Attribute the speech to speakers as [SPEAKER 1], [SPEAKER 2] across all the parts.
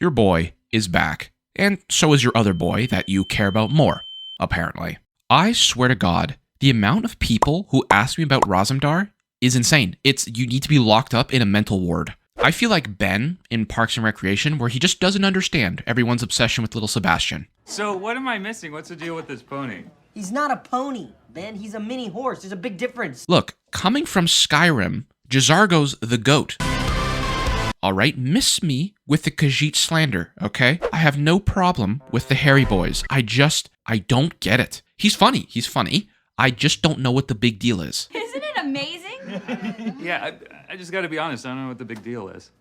[SPEAKER 1] your boy is back. And so is your other boy that you care about more, apparently. I swear to God, the amount of people who ask me about Razumdar is insane. You need to be locked up in a mental ward. I feel like Ben in Parks and Recreation, where he just doesn't understand everyone's obsession with little Sebastian.
[SPEAKER 2] So what am I missing? What's the deal with this pony?
[SPEAKER 3] He's not a pony, Ben. He's a mini horse. There's a big difference.
[SPEAKER 1] Look, coming from Skyrim, J'zargo's the GOAT. Alright, miss me with the Khajiit slander, okay? I have no problem with the hairy boys. I don't get it. He's funny. I just don't know what the big deal is.
[SPEAKER 4] Isn't it amazing?
[SPEAKER 2] Yeah, I just gotta be honest. I don't know what the big deal is.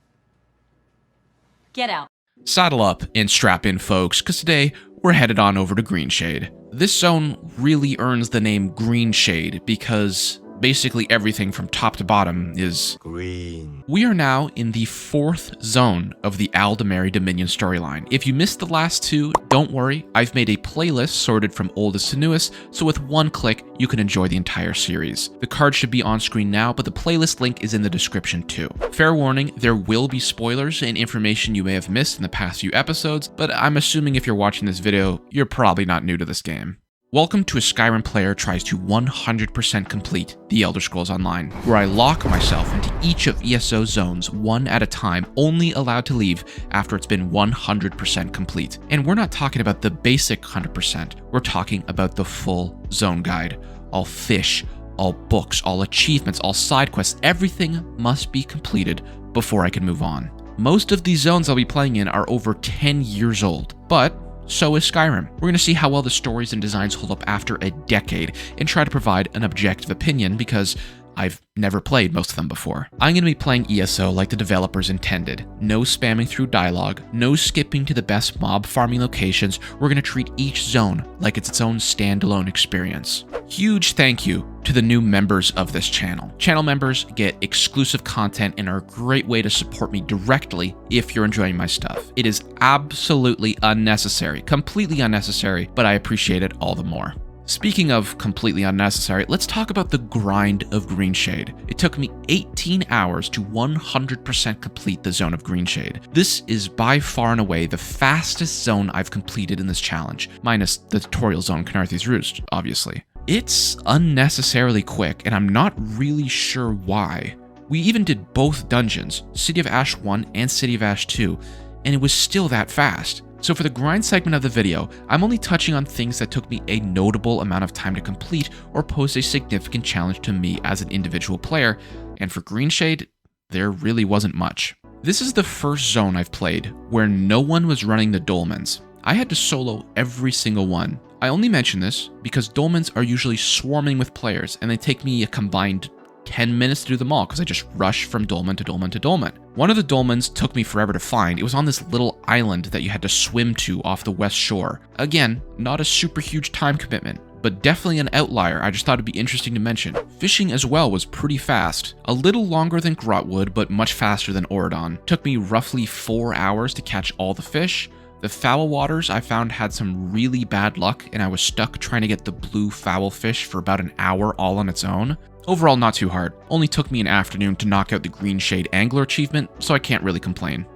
[SPEAKER 4] Get out.
[SPEAKER 1] Saddle up and strap in, folks, because today we're headed on over to Greenshade. This zone really earns the name Greenshade because basically everything from top to bottom is green. We are now in the 4th zone of the Aldemary Dominion storyline. If you missed the last 2, don't worry, I've made a playlist sorted from oldest to newest, so with one click, you can enjoy the entire series. The card should be on screen now, but the playlist link is in the description too. Fair warning, there will be spoilers and information you may have missed in the past few episodes, but I'm assuming if you're watching this video, you're probably not new to this game. Welcome to a Skyrim player tries to 100% complete The Elder Scrolls Online, where I lock myself into each of ESO zones one at a time, only allowed to leave after it's been 100% complete. And we're not talking about the basic 100%, we're talking about the full zone guide. All fish, all books, all achievements, all side quests, everything must be completed before I can move on. Most of these zones I'll be playing in are over 10 years old, but so is Skyrim. We're going to see how well the stories and designs hold up after a decade and try to provide an objective opinion because I've never played most of them before. I'm going to be playing ESO like the developers intended. No spamming through dialogue, no skipping to the best mob farming locations. We're going to treat each zone like it's its own standalone experience. Huge thank you to the new members of this channel. Channel members get exclusive content and are a great way to support me directly if you're enjoying my stuff. It is absolutely unnecessary, completely unnecessary, but I appreciate it all the more. Speaking of completely unnecessary, let's talk about the grind of Greenshade. It took me 18 hours to 100% complete the zone of Greenshade. This is by far and away the fastest zone I've completed in this challenge, minus the tutorial zone Canarthy's Roost, obviously. It's unnecessarily quick, and I'm not really sure why. We even did both dungeons, City of Ash 1 and City of Ash 2, and it was still that fast. So for the grind segment of the video, I'm only touching on things that took me a notable amount of time to complete or posed a significant challenge to me as an individual player, and for Greenshade, there really wasn't much. This is the first zone I've played where no one was running the dolmens. I had to solo every single one. I only mention this because dolmens are usually swarming with players and they take me a combined 10 minutes to do them all because I just rush from dolmen to dolmen to dolmen. One of the dolmens took me forever to find. It was on this little island that you had to swim to off the west shore. Again, not a super huge time commitment, but definitely an outlier I just thought it'd be interesting to mention. Fishing as well was pretty fast. A little longer than Grotwood, but much faster than Oradon. Took me roughly 4 hours to catch all the fish. The foul waters I found had some really bad luck, and I was stuck trying to get the blue foul fish for about an hour all on its own. Overall, not too hard. Only took me an afternoon to knock out the Greenshade Angler achievement, so I can't really complain.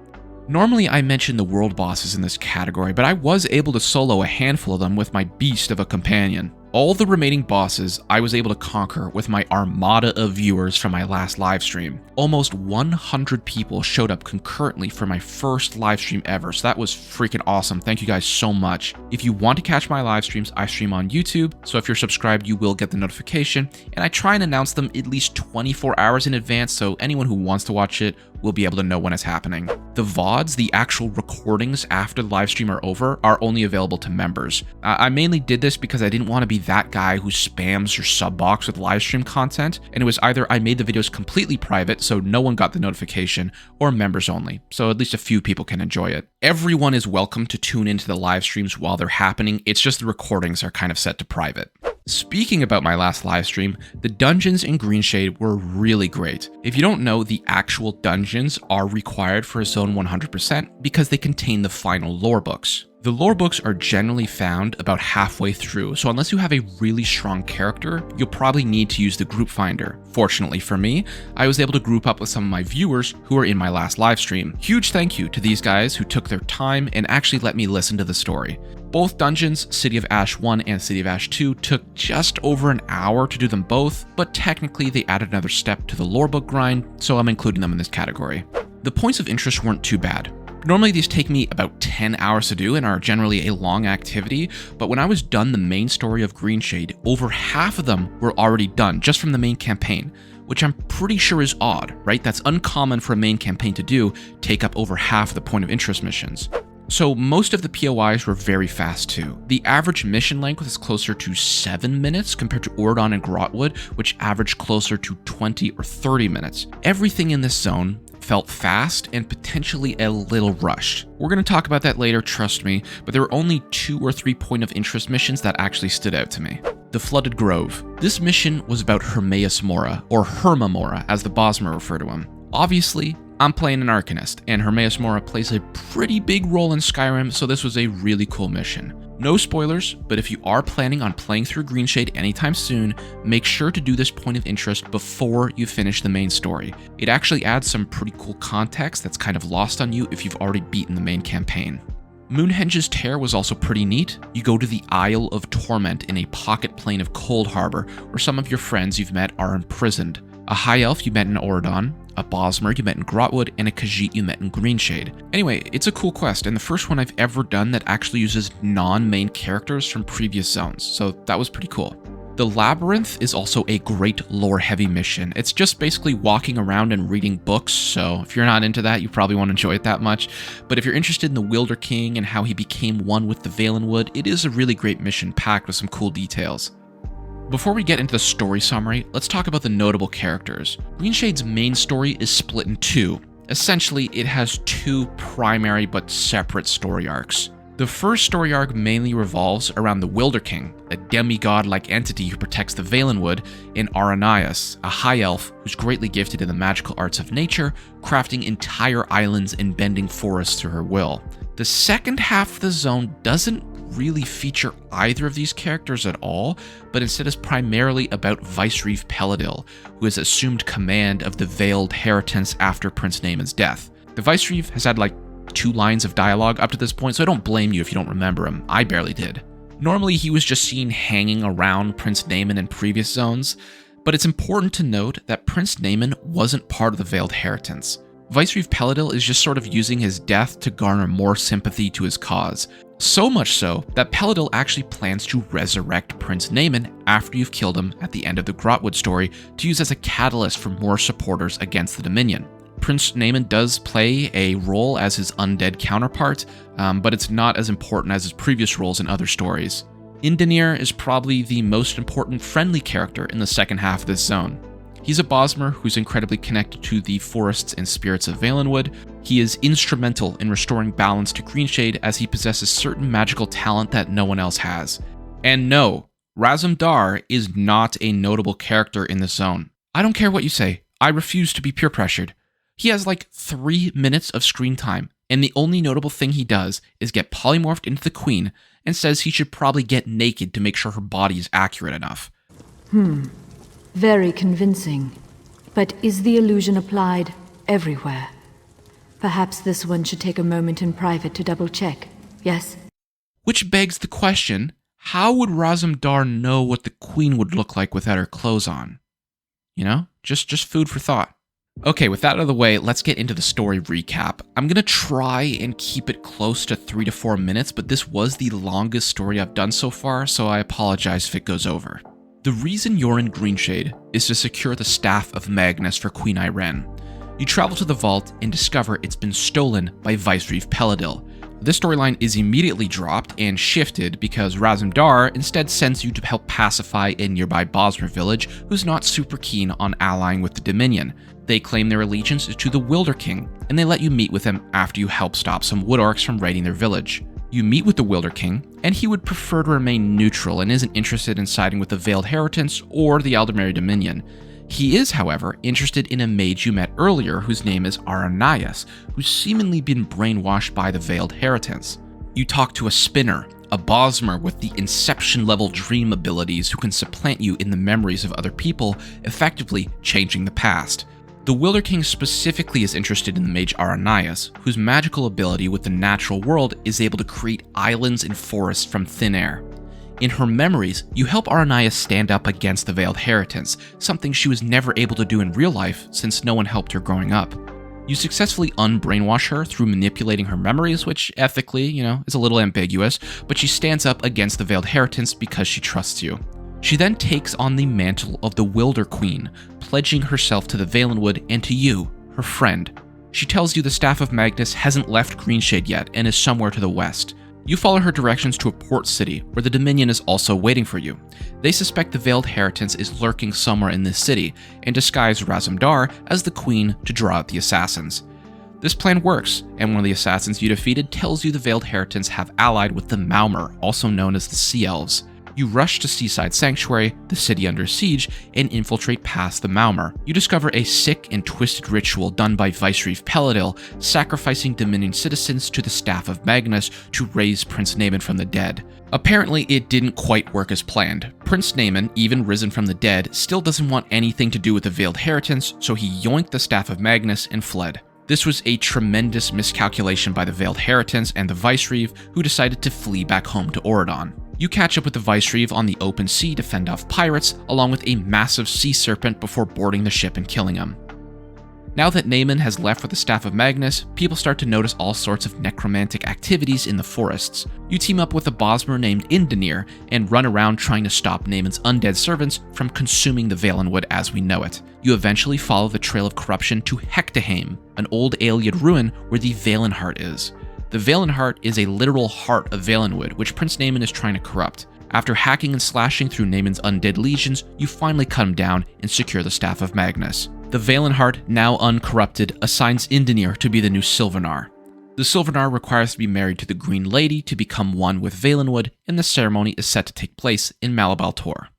[SPEAKER 1] Normally I mention the world bosses in this category, but I was able to solo a handful of them with my beast of a companion. All the remaining bosses I was able to conquer with my armada of viewers from my last livestream. Almost 100 people showed up concurrently for my first livestream ever, so that was freaking awesome. Thank you guys so much. If you want to catch my live streams, I stream on YouTube, so if you're subscribed, you will get the notification, and I try and announce them at least 24 hours in advance, so anyone who wants to watch it will be able to know when it's happening. The VODs, the actual recordings after the live stream are over, are only available to members. I mainly did this because I didn't want to be that guy who spams your sub box with live stream content, and it was either I made the videos completely private so no one got the notification, or members only, so at least a few people can enjoy it. Everyone is welcome to tune into the live streams while they're happening, it's just the recordings are kind of set to private. Speaking about my last live stream, the dungeons in Greenshade were really great. If you don't know, the actual dungeons are required for Zone 100% because they contain the final lore books. The lore books are generally found about halfway through, so unless you have a really strong character, you'll probably need to use the group finder. Fortunately for me, I was able to group up with some of my viewers who were in my last live stream. Huge thank you to these guys who took their time and actually let me listen to the story. Both dungeons, City of Ash 1 and City of Ash 2, took just over an hour to do them both, but technically they added another step to the lore book grind, so I'm including them in this category. The points of interest weren't too bad. Normally these take me about 10 hours to do and are generally a long activity, but when I was done the main story of Greenshade, over half of them were already done just from the main campaign, which I'm pretty sure is odd, right? That's uncommon for a main campaign to do, take up over half of the point of interest missions. So most of the POIs were very fast too. The average mission length was closer to 7 minutes compared to Ordon and Grotwood, which averaged closer to 20 or 30 minutes. Everything in this zone felt fast and potentially a little rushed. We're going to talk about that later, trust me, but there were only 2 or 3 point of interest missions that actually stood out to me. The Flooded Grove. This mission was about Hermaeus Mora, or Herma Mora as the Bosmer refer to him. Obviously, I'm playing an Arcanist, and Hermaeus Mora plays a pretty big role in Skyrim, so this was a really cool mission. No spoilers, but if you are planning on playing through Greenshade anytime soon, make sure to do this point of interest before you finish the main story. It actually adds some pretty cool context that's kind of lost on you if you've already beaten the main campaign. Moonhenge's Tear was also pretty neat. You go to the Isle of Torment in a pocket plane of Cold Harbor, where some of your friends you've met are imprisoned. A High Elf you met in Ordon, a Bosmer you met in Grotwood, and a Khajiit you met in Greenshade. Anyway, it's a cool quest, and the first one I've ever done that actually uses non-main characters from previous zones, so that was pretty cool. The Labyrinth is also a great lore-heavy mission. It's just basically walking around and reading books, so if you're not into that, you probably won't enjoy it that much. But if you're interested in the Wilder King and how he became one with the Valenwood, it is a really great mission packed with some cool details. Before we get into the story summary, let's talk about the notable characters. Greenshade's main story is split in 2. Essentially, it has 2 primary but separate story arcs. The first story arc mainly revolves around the Wilder King, a demigod-like entity who protects the Valenwood, and Aranias, a high elf who's greatly gifted in the magical arts of nature, crafting entire islands and bending forests to her will. The second half of the zone doesn't really feature either of these characters at all, but instead is primarily about Vicereeve Peladil, who has assumed command of the Veiled Heritance after Prince Naaman's death. The Vicereeve has had like 2 lines of dialogue up to this point, so I don't blame you if you don't remember him. I barely did. Normally he was just seen hanging around Prince Naaman in previous zones, but it's important to note that Prince Naaman wasn't part of the Veiled Heritance. Vicereeve Peladil is just sort of using his death to garner more sympathy to his cause. So much so that Peladil actually plans to resurrect Prince Naaman after you've killed him at the end of the Grotwood story to use as a catalyst for more supporters against the Dominion. Prince Naaman does play a role as his undead counterpart, but it's not as important as his previous roles in other stories. Indanir is probably the most important friendly character in the second half of this zone. He's a Bosmer who's incredibly connected to the forests and spirits of Valenwood. He is instrumental in restoring balance to Greenshade as he possesses certain magical talent that no one else has. And no, Razum Dar is not a notable character in this zone. I don't care what you say, I refuse to be peer pressured. He has like 3 minutes of screen time, and the only notable thing he does is get polymorphed into the Queen and says he should probably get naked to make sure her body is accurate enough.
[SPEAKER 5] Very convincing. But is the illusion applied everywhere? Perhaps this one should take a moment in private to double check, yes?
[SPEAKER 1] Which begs the question, how would Razum Dar know what the Queen would look like without her clothes on? You know, just food for thought. Okay, with that out of the way, let's get into the story recap. I'm gonna try and keep it close to 3 to 4 minutes, but this was the longest story I've done so far, so I apologize if it goes over. The reason you're in Greenshade is to secure the Staff of Magnus for Queen Irene. You travel to the vault and discover it's been stolen by Vicereeve Peladil. This storyline is immediately dropped and shifted because Razum Dar instead sends you to help pacify a nearby Bosmer village who's not super keen on allying with the Dominion. They claim their allegiance to the Wilder King, and they let you meet with him after you help stop some wood orcs from raiding their village. You meet with the Wilder King, and he would prefer to remain neutral and isn't interested in siding with the Veiled Heritance or the Aldemary Dominion. He is, however, interested in a mage you met earlier whose name is Aranias, who's seemingly been brainwashed by the Veiled Heritance. You talk to a spinner, a Bosmer with the Inception-level dream abilities who can supplant you in the memories of other people, effectively changing the past. The Wilder King specifically is interested in the mage Aranias, whose magical ability with the natural world is able to create islands and forests from thin air. In her memories, you help Aranias stand up against the Veiled Heritance, something she was never able to do in real life since no one helped her growing up. You successfully unbrainwash her through manipulating her memories, which ethically, is a little ambiguous, but she stands up against the Veiled Heritance because she trusts you. She then takes on the mantle of the Wilder Queen, pledging herself to the Valenwood and to you, her friend. She tells you the Staff of Magnus hasn't left Greenshade yet and is somewhere to the west. You follow her directions to a port city, where the Dominion is also waiting for you. They suspect the Veiled Heritance is lurking somewhere in this city, and disguise Razumdar as the Queen to draw out the assassins. This plan works, and one of the assassins you defeated tells you the Veiled Heritance have allied with the Maumr, also known as the Sea Elves. You rush to Seaside Sanctuary, the city under siege, and infiltrate past the Maumr. You discover a sick and twisted ritual done by Vicereeve Peladil, sacrificing Dominion citizens to the Staff of Magnus to raise Prince Naaman from the dead. Apparently, it didn't quite work as planned. Prince Naaman, even risen from the dead, still doesn't want anything to do with the Veiled Heritance, so he yoinked the Staff of Magnus and fled. This was a tremendous miscalculation by the Veiled Heritance and the Vicereeve, who decided to flee back home to Auradon. You catch up with the Vicereeve on the open sea to fend off pirates, along with a massive sea serpent before boarding the ship and killing him. Now that Naaman has left with the Staff of Magnus, people start to notice all sorts of necromantic activities in the forests. You team up with a Bosmer named Indenir and run around trying to stop Naaman's undead servants from consuming the Valenwood as we know it. You eventually follow the trail of corruption to Hectaheim, an old Aeliad ruin where the Valenheart is. The Valenheart is a literal heart of Valenwood, which Prince Naaman is trying to corrupt. After hacking and slashing through Naaman's undead legions, you finally cut him down and secure the Staff of Magnus. The Valenheart, now uncorrupted, assigns Indenir to be the new Sylvanar. The Sylvanar requires to be married to the Green Lady to become one with Valenwood, and the ceremony is set to take place in Malabal Tor.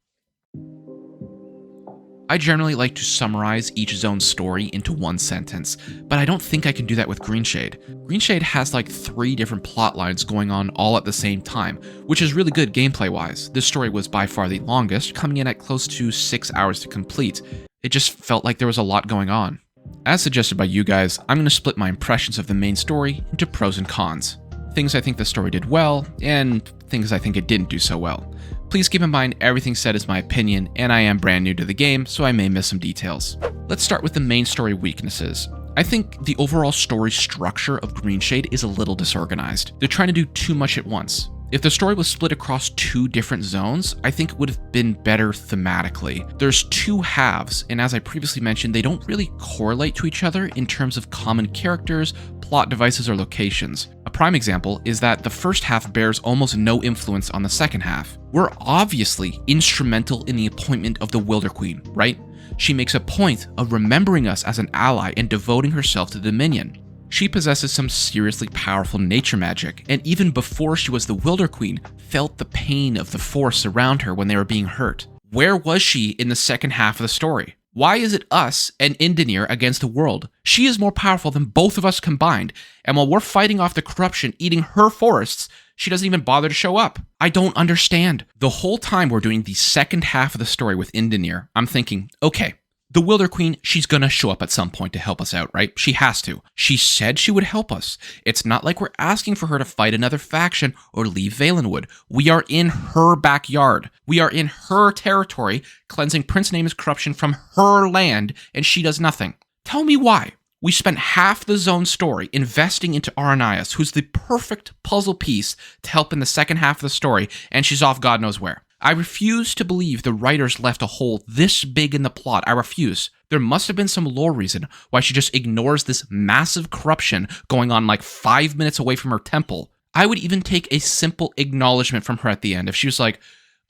[SPEAKER 1] I generally like to summarize each zone's story into one sentence, but I don't think I can do that with Greenshade. Greenshade has like 3 different plot lines going on all at the same time, which is really good gameplay-wise. This story was by far the longest, coming in at close to 6 hours to complete. It just felt like there was a lot going on. As suggested by you guys, I'm going to split my impressions of the main story into pros and cons. Things I think the story did well, and things I think it didn't do so well. Please keep in mind everything said is my opinion, and I am brand new to the game, so I may miss some details. Let's start with the main story weaknesses. I think the overall story structure of Greenshade is a little disorganized. They're trying to do too much at once. If the story was split across 2 different zones, I think it would have been better thematically. There's 2 halves, and as I previously mentioned, they don't really correlate to each other in terms of common characters, plot devices, or locations. A prime example is that the first half bears almost no influence on the second half. We're obviously instrumental in the appointment of the Wilder Queen, right? She makes a point of remembering us as an ally and devoting herself to the Dominion. She possesses some seriously powerful nature magic, and even before she was the Wilder Queen, felt the pain of the Force around her when they were being hurt. Where was she in the second half of the story? Why is it us and Indenir against the world? She is more powerful than both of us combined, and while we're fighting off the corruption eating her forests, she doesn't even bother to show up. I don't understand. The whole time we're doing the second half of the story with Indenir, I'm thinking, okay, the Wilder Queen, she's gonna show up at some point to help us out, right? She has to. She said she would help us. It's not like we're asking for her to fight another faction or leave Valenwood. We are in her backyard. We are in her territory, cleansing Prince Naaman's corruption from her land, and she does nothing. Tell me why. We spent half the zone's story investing into Aranias, who's the perfect puzzle piece to help in the second half of the story, and she's off God knows where. I refuse to believe the writers left a hole this big in the plot. I refuse. There must have been some lore reason why she just ignores this massive corruption going on like 5 minutes away from her temple. I would even take a simple acknowledgement from her at the end if she was like,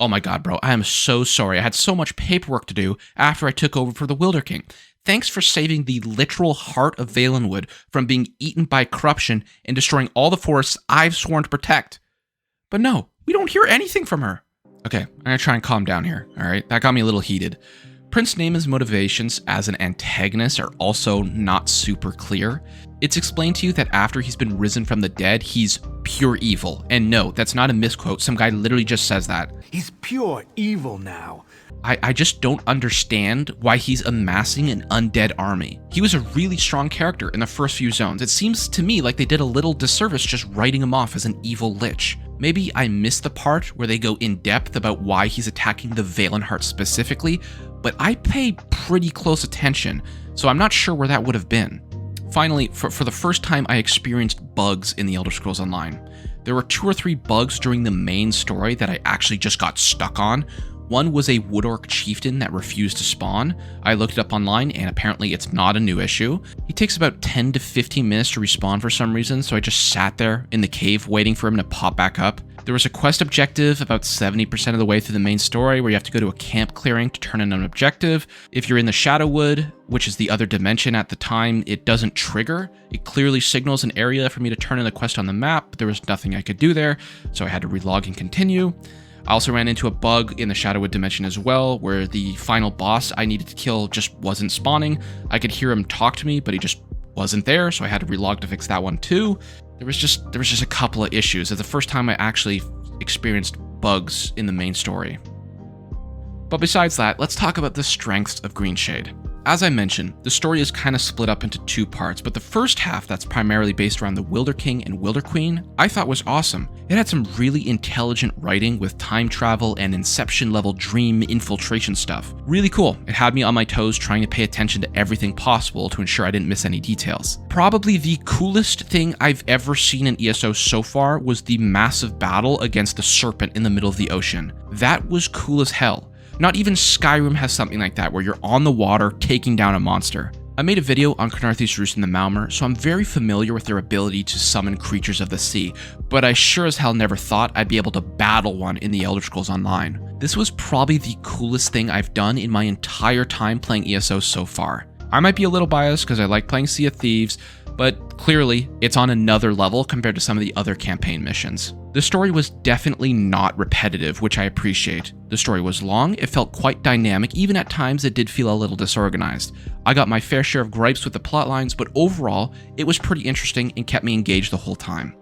[SPEAKER 1] oh my god, bro, I am so sorry. I had so much paperwork to do after I took over for the Wilder King. Thanks for saving the literal heart of Valenwood from being eaten by corruption and destroying all the forests I've sworn to protect. But no, we don't hear anything from her. Okay, I'm gonna try and calm down here, alright? That got me a little heated. Prince Naaman's motivations as an antagonist are also not super clear. It's explained to you that after he's been risen from the dead, he's pure evil. And no, that's not a misquote. Some guy literally just says that.
[SPEAKER 6] He's pure evil now.
[SPEAKER 1] I just don't understand why he's amassing an undead army. He was a really strong character in the first few zones. It seems to me like they did a little disservice just writing him off as an evil lich. Maybe I missed the part where they go in depth about why he's attacking the Valenheart specifically, but I pay pretty close attention, so I'm not sure where that would have been. Finally, for the first time I experienced bugs in the Elder Scrolls Online. There were 2 or 3 bugs during the main story that I actually just got stuck on. One was a wood orc chieftain that refused to spawn. I looked it up online and apparently it's not a new issue. He takes about 10 to 15 minutes to respawn for some reason, so I just sat there in the cave waiting for him to pop back up. There was a quest objective about 70% of the way through the main story where you have to go to a camp clearing to turn in an objective. If you're in the Shadowwood, which is the other dimension at the time, it doesn't trigger. It clearly signals an area for me to turn in the quest on the map, but there was nothing I could do there, so I had to relog and continue. I also ran into a bug in the Shadowwood dimension as well, where the final boss I needed to kill just wasn't spawning. I could hear him talk to me, but he just wasn't there, so I had to relog to fix that one too. There was just a couple of issues. It's the first time I actually experienced bugs in the main story. But besides that, let's talk about the strengths of Greenshade. As I mentioned, the story is kind of split up into 2 parts, but the first half that's primarily based around the Wilder King and Wilder Queen, I thought was awesome. It had some really intelligent writing with time travel and Inception level dream infiltration stuff. Really cool. It had me on my toes trying to pay attention to everything possible to ensure I didn't miss any details. Probably the coolest thing I've ever seen in ESO so far was the massive battle against the serpent in the middle of the ocean. That was cool as hell. Not even Skyrim has something like that, where you're on the water taking down a monster. I made a video on Knarthi's Roost and the Malmer, so I'm very familiar with their ability to summon creatures of the sea, but I sure as hell never thought I'd be able to battle one in the Elder Scrolls Online. This was probably the coolest thing I've done in my entire time playing ESO so far. I might be a little biased because I like playing Sea of Thieves, but clearly it's on another level compared to some of the other campaign missions. The story was definitely not repetitive, which I appreciate. The story was long, it felt quite dynamic, even at times it did feel a little disorganized. I got my fair share of gripes with the plot lines, but overall, it was pretty interesting and kept me engaged the whole time.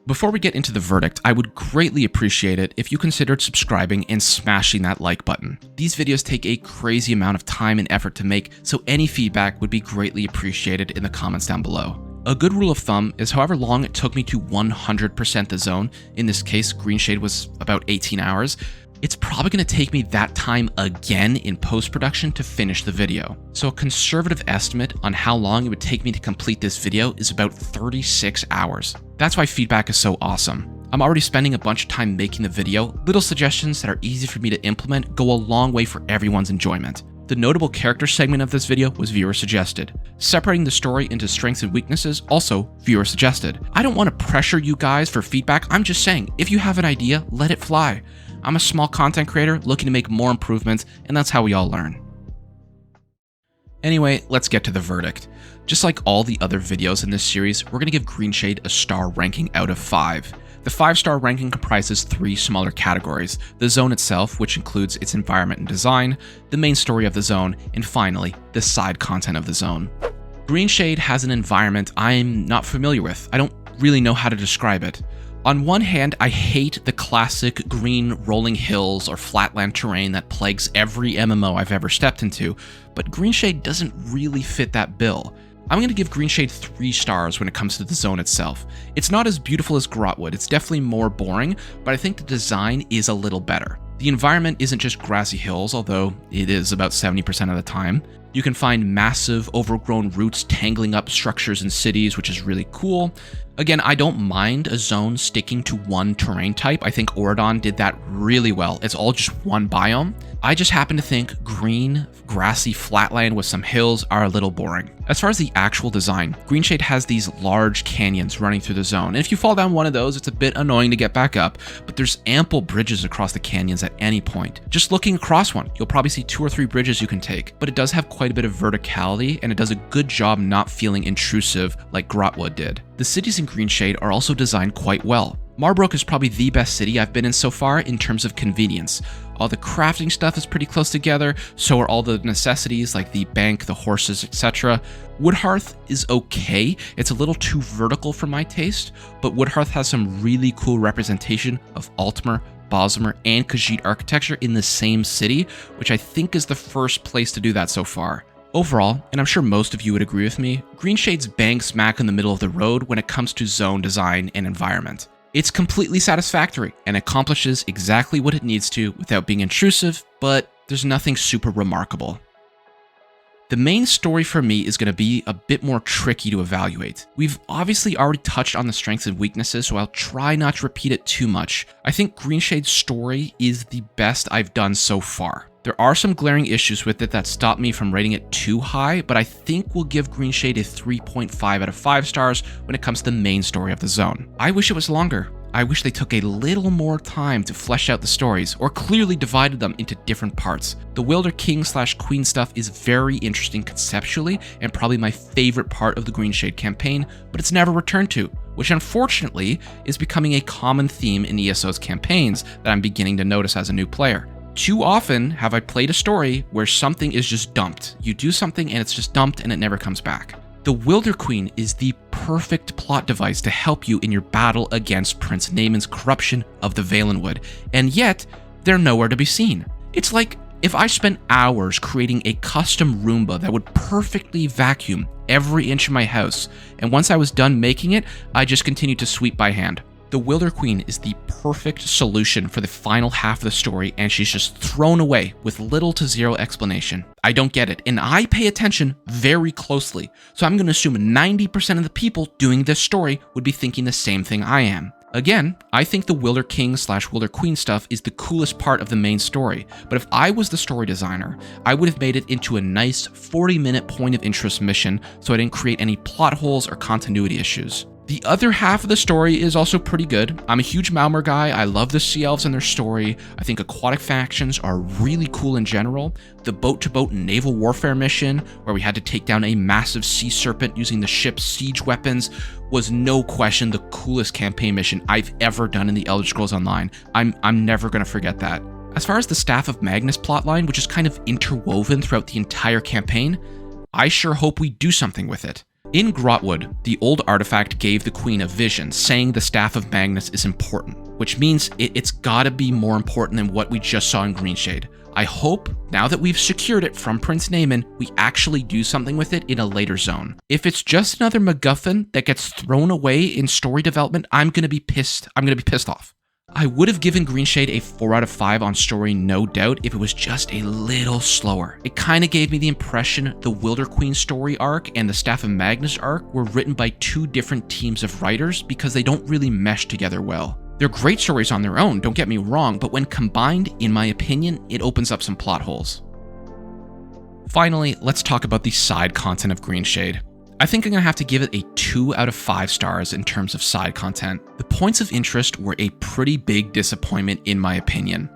[SPEAKER 1] Before we get into the verdict, I would greatly appreciate it if you considered subscribing and smashing that like button. These videos take a crazy amount of time and effort to make, so any feedback would be greatly appreciated in the comments down below. A good rule of thumb is however long it took me to 100% the zone, in this case Greenshade was about 18 hours, it's probably going to take me that time again in post-production to finish the video. So a conservative estimate on how long it would take me to complete this video is about 36 hours. That's why feedback is so awesome. I'm already spending a bunch of time making the video. Little suggestions that are easy for me to implement go a long way for everyone's enjoyment. The notable character segment of this video was viewer suggested. Separating the story into strengths and weaknesses, also viewer suggested. I don't want to pressure you guys for feedback, I'm just saying, if you have an idea, let it fly. I'm a small content creator looking to make more improvements, and that's how we all learn. Anyway, let's get to the verdict. Just like all the other videos in this series, we're going to give Greenshade a star ranking out of 5. The 5-star ranking comprises 3 smaller categories: the zone itself, which includes its environment and design, the main story of the zone, and finally, the side content of the zone. Greenshade has an environment I'm not familiar with. I don't really know how to describe it. On one hand, I hate the classic green rolling hills or flatland terrain that plagues every MMO I've ever stepped into, but Greenshade doesn't really fit that bill. I'm going to give Greenshade 3 stars when it comes to the zone itself. It's not as beautiful as Grotwood, it's definitely more boring, but I think the design is a little better. The environment isn't just grassy hills, although it is about 70% of the time. You can find massive, overgrown roots tangling up structures and cities, which is really cool. Again, I don't mind a zone sticking to one terrain type. I think Auradon did that really well. It's all just one biome. I just happen to think green, grassy flatland with some hills are a little boring. As far as the actual design, Greenshade has these large canyons running through the zone, and if you fall down one of those, it's a bit annoying to get back up, but there's ample bridges across the canyons at any point. Just looking across one, you'll probably see 2 or 3 bridges you can take, but it does have quite a bit of verticality, and it does a good job not feeling intrusive like Grotwood did. The cities in Greenshade are also designed quite well. Marbrook is probably the best city I've been in so far in terms of convenience. All the crafting stuff is pretty close together, so are all the necessities like the bank, the horses, etc. Woodhearth is okay. It's a little too vertical for my taste, but Woodhearth has some really cool representation of Altmer, Bosmer, and Khajiit architecture in the same city, which I think is the first place to do that so far. Overall, and I'm sure most of you would agree with me, Greenshade's bang smack in the middle of the road when it comes to zone design and environment. It's completely satisfactory and accomplishes exactly what it needs to without being intrusive, but there's nothing super remarkable. The main story for me is going to be a bit more tricky to evaluate. We've obviously already touched on the strengths and weaknesses, so I'll try not to repeat it too much. I think Greenshade's story is the best I've done so far. There are some glaring issues with it that stop me from rating it too high, but I think we'll give Greenshade a 3.5 out of 5 stars when it comes to the main story of the zone. I wish it was longer. I wish they took a little more time to flesh out the stories, or clearly divided them into different parts. The Wilder King/Queen stuff is very interesting conceptually, and probably my favorite part of the Greenshade campaign, but it's never returned to, which unfortunately is becoming a common theme in ESO's campaigns that I'm beginning to notice as a new player. Too often have I played a story where something is just dumped. You do something and it's just dumped and it never comes back. The Wilder Queen is the perfect plot device to help you in your battle against Prince Naaman's corruption of the Valenwood, and yet they're nowhere to be seen. It's like if I spent hours creating a custom Roomba that would perfectly vacuum every inch of my house, and once I was done making it, I just continued to sweep by hand. The Wilder Queen is the perfect solution for the final half of the story, and she's just thrown away with little to zero explanation. I don't get it, and I pay attention very closely, so I'm going to assume 90% of the people doing this story would be thinking the same thing I am. Again, I think the Wilder King/Wilder Queen stuff is the coolest part of the main story, but if I was the story designer, I would have made it into a nice 40-minute point of interest mission so I didn't create any plot holes or continuity issues. The other half of the story is also pretty good. I'm a huge Malmer guy. I love the Sea Elves and their story. I think aquatic factions are really cool in general. The boat-to-boat naval warfare mission, where we had to take down a massive sea serpent using the ship's siege weapons, was no question the coolest campaign mission I've ever done in the Elder Scrolls Online. I'm never going to forget that. As far as the Staff of Magnus plotline, which is kind of interwoven throughout the entire campaign, I sure hope we do something with it. In Grotwood, the old artifact gave the Queen a vision, saying the Staff of Magnus is important, which means it's gotta be more important than what we just saw in Greenshade. I hope, now that we've secured it from Prince Naaman, we actually do something with it in a later zone. If it's just another MacGuffin that gets thrown away in story development, I'm gonna be pissed off. I would have given Greenshade a 4 out of 5 on story, no doubt, if it was just a little slower. It kind of gave me the impression the Wilder Queen story arc and the Staff of Magnus arc were written by two different teams of writers because they don't really mesh together well. They're great stories on their own, don't get me wrong, but when combined, in my opinion, it opens up some plot holes. Finally, let's talk about the side content of Greenshade. I think I'm going to have to give it a 2 out of 5 stars in terms of side content. The points of interest were a pretty big disappointment in my opinion.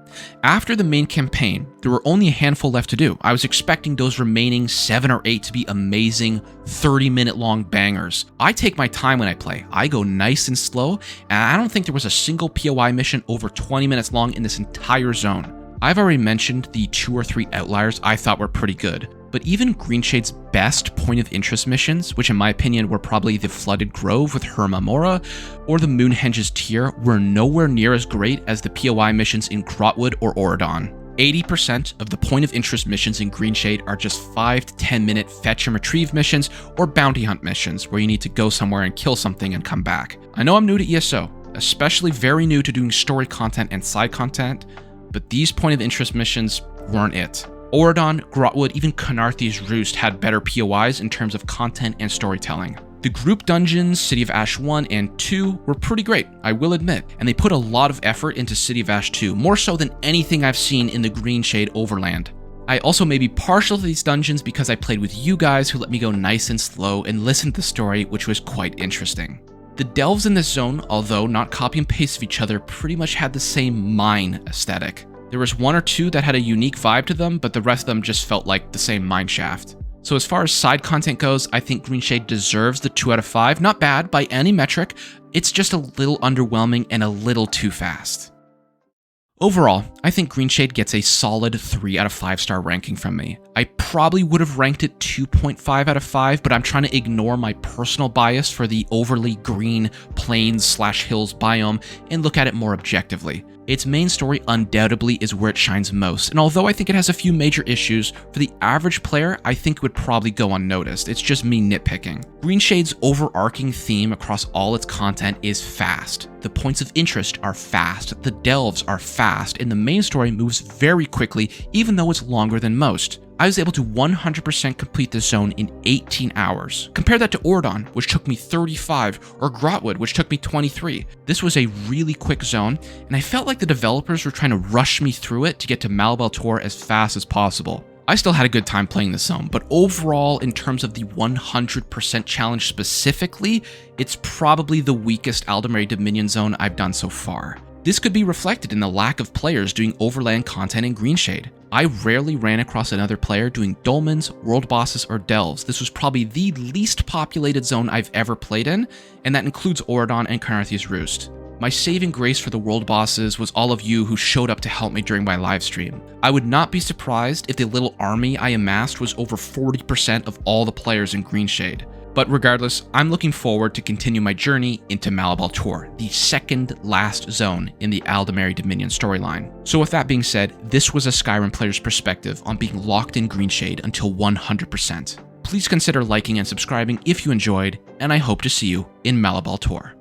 [SPEAKER 1] After the main campaign, there were only a handful left to do. I was expecting those remaining 7 or 8 to be amazing 30-minute long bangers. I take my time when I play. I go nice and slow, and I don't think there was a single POI mission over 20 minutes long in this entire zone. I've already mentioned the 2 or 3 outliers I thought were pretty good. But even Greenshade's best point of interest missions, which in my opinion were probably the Flooded Grove with Herma Mora or the Moonhenge's Tier, were nowhere near as great as the POI missions in Grotwood or Auradon. 80% of the point of interest missions in Greenshade are just 5 to 10 minute fetch and retrieve missions or bounty hunt missions where you need to go somewhere and kill something and come back. I know I'm new to ESO, especially very new to doing story content and side content, but these point of interest missions weren't it. Auradon, Grotwood, even Canarthi's Roost had better POIs in terms of content and storytelling. The group dungeons, City of Ash 1 and 2 were pretty great, I will admit, and they put a lot of effort into City of Ash 2, more so than anything I've seen in the Greenshade Overland. I also may be partial to these dungeons because I played with you guys who let me go nice and slow and listen to the story, which was quite interesting. The delves in this zone, although not copy and paste of each other, pretty much had the same mine aesthetic. There was one or two that had a unique vibe to them, but the rest of them just felt like the same mineshaft. So as far as side content goes, I think Greenshade deserves the 2 out of 5. Not bad by any metric, it's just a little underwhelming and a little too fast. Overall, I think Greenshade gets a solid 3 out of 5 star ranking from me. I probably would have ranked it 2.5 out of 5, but I'm trying to ignore my personal bias for the overly green plains/hills biome and look at it more objectively. Its main story undoubtedly is where it shines most, and although I think it has a few major issues, for the average player, I think it would probably go unnoticed. It's just me nitpicking. Greenshade's overarching theme across all its content is fast. The points of interest are fast, the delves are fast, and the main story moves very quickly even though it's longer than most. I was able to 100% complete this zone in 18 hours. Compare that to Ordon, which took me 35, or Grotwood, which took me 23. This was a really quick zone, and I felt like the developers were trying to rush me through it to get to Malabal Tor as fast as possible. I still had a good time playing this zone, but overall, in terms of the 100% challenge specifically, it's probably the weakest Aldemary Dominion zone I've done so far. This could be reflected in the lack of players doing overland content in Greenshade. I rarely ran across another player doing dolmens, world bosses, or delves. This was probably the least populated zone I've ever played in, and that includes Auradon and Carnarthia's Roost. My saving grace for the world bosses was all of you who showed up to help me during my live stream. I would not be surprised if the little army I amassed was over 40% of all the players in Greenshade. But regardless, I'm looking forward to continue my journey into Malabal Tor, the second last zone in the Aldemary Dominion storyline. So with that being said, this was a Skyrim player's perspective on being locked in Greenshade until 100%. Please consider liking and subscribing if you enjoyed, and I hope to see you in Malabal Tor.